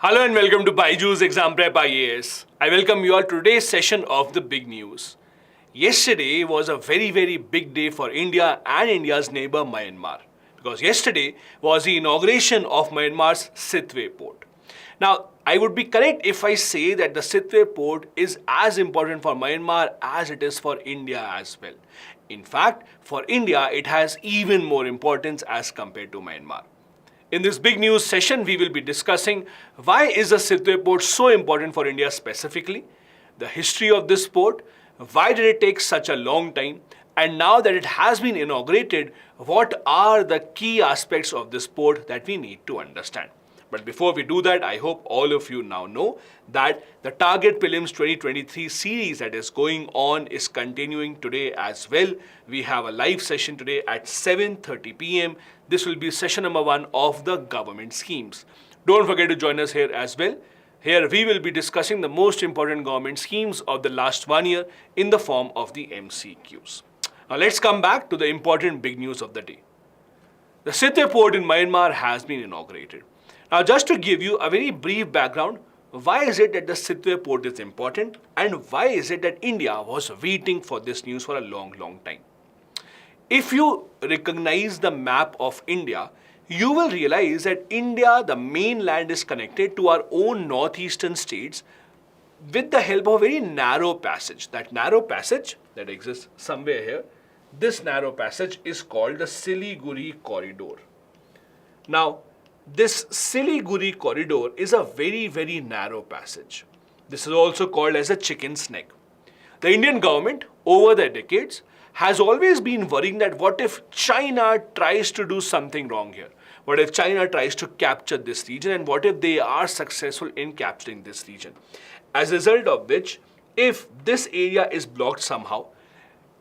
Hello and welcome to BYJU'S Exam Prep IAS. I welcome you all to today's session of the big news. Yesterday was a very big day for India and India's neighbor Myanmar, because yesterday was the inauguration of Myanmar's Sittwe Port. Now, I would be correct if I say that the Sittwe Port is as important for Myanmar as it is for India as well. In fact, for India, it has even more importance as compared to Myanmar. In this big news session, we will be discussing why is the Sittwe Port so important for India specifically, the history of this port, why did it take such a long time, and now that it has been inaugurated, what are the key aspects of this port that we need to understand. But before we do that, I hope all of you now know that the Target Prelims 2023 series that is going on is continuing today as well. We have a live session today at 7:30 p.m. This will be session number 1 of the government schemes. Don't forget to join us here as well. Here we will be discussing the most important government schemes of the last 1 year in the form of the MCQs. Now let's come back to the important big news of the day. The Sittwe Port in Myanmar has been inaugurated. Now, just to give you a very brief background, why is it that the Sittwe Port is important and why is it that India was waiting for this news for a long time? If you recognize the map of India, you will realize that India, the mainland, is connected to our own northeastern states with the help of a very narrow passage. That narrow passage that exists somewhere here, this narrow passage is called the Siliguri Corridor. Now, this Siliguri corridor is a very narrow passage. This is also called as a chicken's neck. The Indian government over the decades has always been worrying that what if China tries to do something wrong here? What if China tries to capture this region and what if they are successful in capturing this region? As a result of which, if this area is blocked somehow,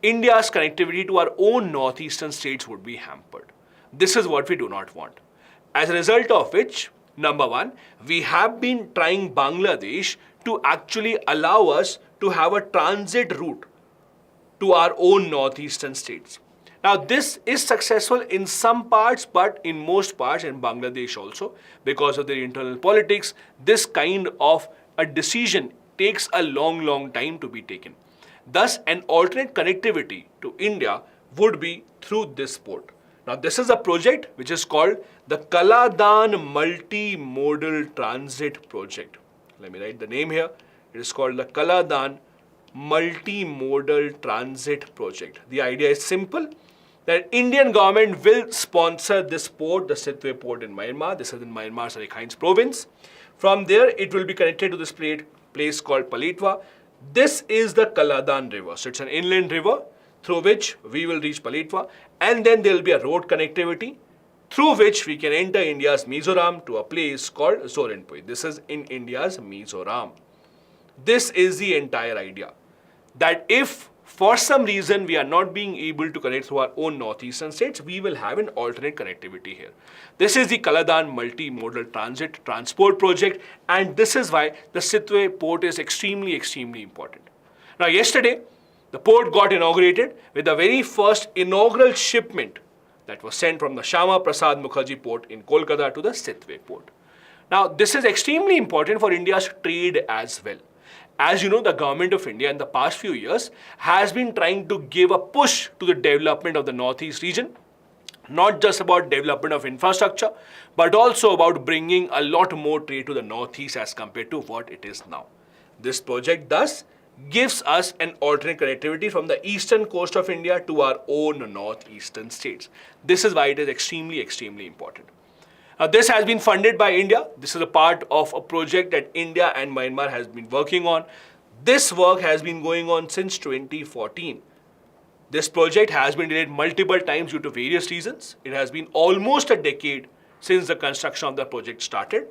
India's connectivity to our own northeastern states would be hampered. This is what we do not want. As a result of which, number 1, we have been trying Bangladesh to actually allow us to have a transit route to our own northeastern states. Now, this is successful in some parts, but in most parts in Bangladesh also, because of their internal politics, this kind of a decision takes a long time to be taken. Thus, an alternate connectivity to India would be through this port. Now, this is a project which is called the Kaladan Multi-Modal Transit Project. Let me write the name here. It is called the Kaladan Multi-Modal Transit Project. The idea is simple, that Indian government will sponsor this port, the Sittwe Port in Myanmar. This is in Myanmar's Rakhine province. From there, it will be connected to this place called Palitwa. This is the Kaladan River. So, it's an inland river through which we will reach Palitwa, and then there will be a road connectivity through which we can enter India's Mizoram to a place called Zorinpui. This is in India's Mizoram. This is the entire idea, that if for some reason we are not being able to connect through our own northeastern states, we will have an alternate connectivity here. This is the Kaladan Multi-Modal Transit Transport Project, and this is why the Sittwe Port is extremely important. Now, yesterday, the port got inaugurated with the very first inaugural shipment that was sent from the Syama Prasad Mookerjee Port in Kolkata to the Sittwe Port. Now, this is extremely important for India's trade as well. As you know, the government of India in the past few years has been trying to give a push to the development of the Northeast region, not just about development of infrastructure, but also about bringing a lot more trade to the Northeast as compared to what it is now. This project thus gives us an alternate connectivity from the eastern coast of India to our own northeastern states. This is why it is extremely important. Now, this has been funded by India. This is a part of a project that India and Myanmar has been working on. This work has been going on since 2014. This project has been delayed multiple times due to various reasons. It has been almost a decade since the construction of the project started.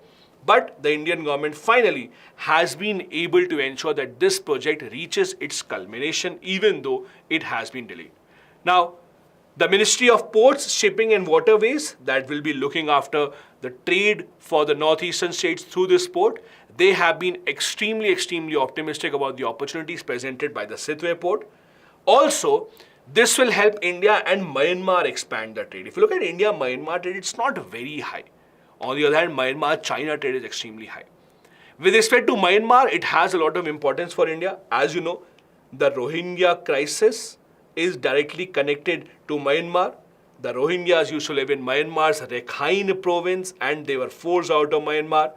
But the Indian government finally has been able to ensure that this project reaches its culmination, even though it has been delayed. Now, the Ministry of Ports, Shipping and Waterways that will be looking after the trade for the northeastern states through this port, they have been extremely optimistic about the opportunities presented by the Sittwe Port. Also, this will help India and Myanmar expand the trade. If you look at India-Myanmar trade, it's not very high. On the other hand, Myanmar-China trade is extremely high. With respect to Myanmar, it has a lot of importance for India. As you know, the Rohingya crisis is directly connected to Myanmar. The Rohingyas used to live in Myanmar's Rakhine province and they were forced out of Myanmar.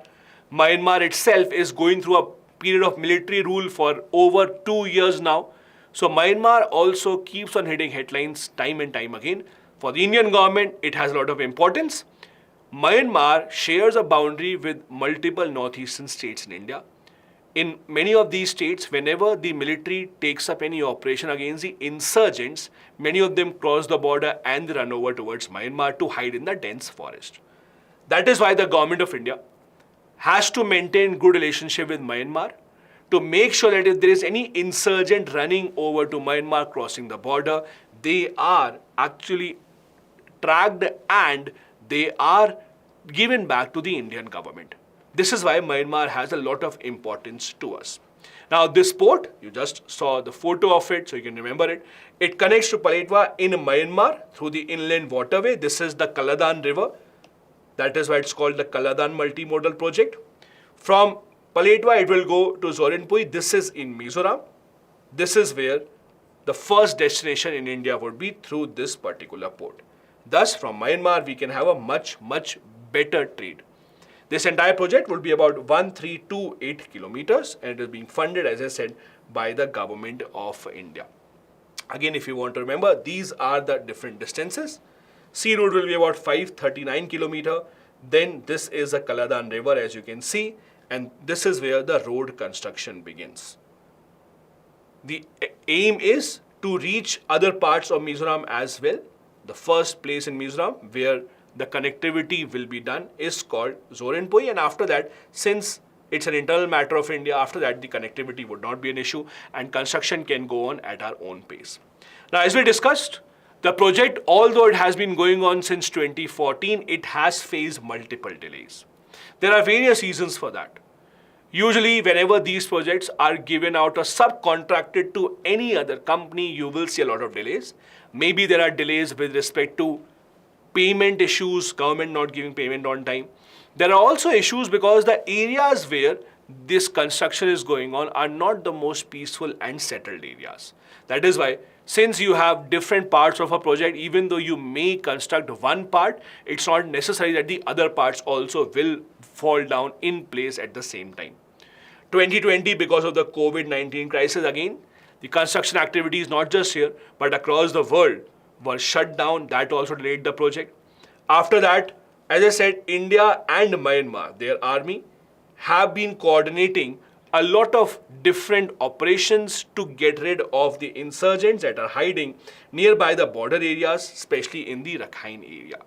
Myanmar itself is going through a period of military rule for over 2 years now. So Myanmar also keeps on hitting headlines time and time again. For the Indian government, it has a lot of importance. Myanmar shares a boundary with multiple northeastern states in India. In many of these states, whenever the military takes up any operation against the insurgents, many of them cross the border and they run over towards Myanmar to hide in the dense forest. That is why the government of India has to maintain good relationship with Myanmar to make sure that if there is any insurgent running over to Myanmar crossing the border, they are actually tracked and they are given back to the Indian government. This is why Myanmar has a lot of importance to us. Now this port, you just saw the photo of it so you can remember it. It connects to Paletwa in Myanmar through the inland waterway. This is the Kaladan River. That is why it's called the Kaladan Multi-Modal project. From Paletwa, it will go to Zorinpui. This is in Mizoram. This is where the first destination in India would be through this particular port. Thus, from Myanmar, we can have a much better trade. This entire project would be about 1328 kilometers and it is being funded, as I said, by the government of India. Again, if you want to remember, these are the different distances. Sea route will be about 539 kilometer. Then this is the Kaladan River, as you can see, and this is where the road construction begins. The aim is to reach other parts of Mizoram as well. The first place in Mizoram where the connectivity will be done is called Zorinpui, and after that, since it's an internal matter of India, after that the connectivity would not be an issue and construction can go on at our own pace. Now, as we discussed, the project, although it has been going on since 2014, it has faced multiple delays. There are various reasons for that. Usually, whenever these projects are given out or subcontracted to any other company, you will see a lot of delays. Maybe there are delays with respect to payment issues, government not giving payment on time. There are also issues because the areas where this construction is going on are not the most peaceful and settled areas. That is why, since you have different parts of a project, even though you may construct one part, it's not necessary that the other parts also will fall down in place at the same time. 2020, because of the COVID-19 crisis, again, the construction activities not just here, but across the world were shut down. That also delayed the project. After that, as I said, India and Myanmar, their army, have been coordinating a lot of different operations to get rid of the insurgents that are hiding nearby the border areas, especially in the Rakhine area.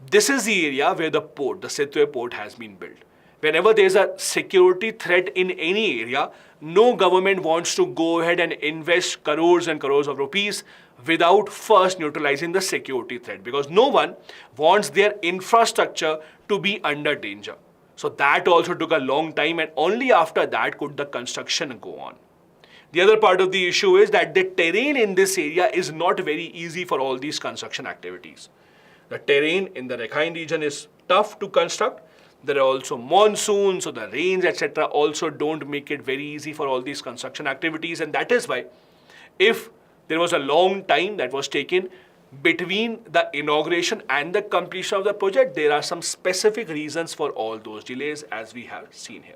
This is the area where the port, the Sittwe Port, has been built. Whenever there is a security threat in any area, no government wants to go ahead and invest crores and crores of rupees without first neutralizing the security threat, because no one wants their infrastructure to be under danger. So that also took a long time, and only after that could the construction go on. The other part of the issue is that the terrain in this area is not very easy for all these construction activities. The terrain in the Rakhine region is tough to construct. There are also monsoons, so the rains, etc. also don't make it very easy for all these construction activities, and that is why if there was a long time that was taken between the inauguration and the completion of the project, there are some specific reasons for all those delays, as we have seen here.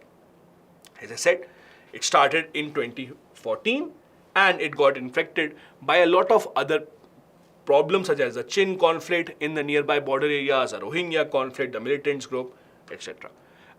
As I said, it started in 2014 and it got infected by a lot of other problems such as the Chin conflict in the nearby border areas, the Rohingya conflict, the militants group, etc.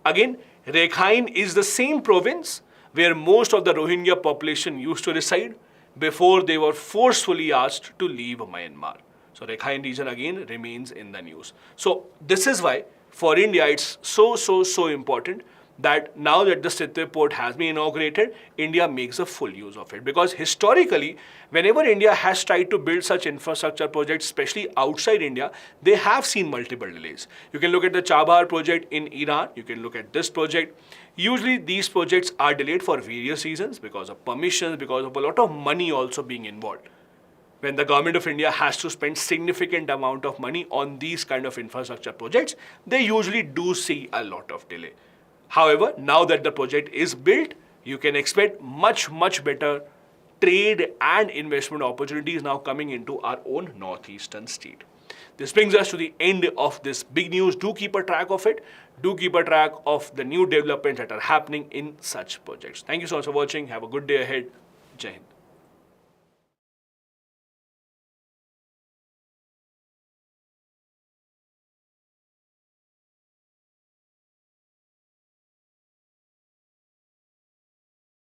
Again, Rakhine is the same province where most of the Rohingya population used to reside before they were forcefully asked to leave Myanmar. So Rakhine region again remains in the news. So this is why for India it's so important that now that the Sittwe Port has been inaugurated, India makes a full use of it. Because historically, whenever India has tried to build such infrastructure projects, especially outside India, they have seen multiple delays. You can look at the Chabahar project in Iran, you can look at this project. Usually these projects are delayed for various reasons, because of permissions, because of a lot of money also being involved. When the government of India has to spend significant amount of money on these kind of infrastructure projects, they usually do see a lot of delay. However, now that the project is built, you can expect much better trade and investment opportunities now coming into our own northeastern state. This brings us to the end of this big news. Do keep a track of it. Do keep a track of the new developments that are happening in such projects. Thank you so much for watching. Have a good day ahead. Jai Hind.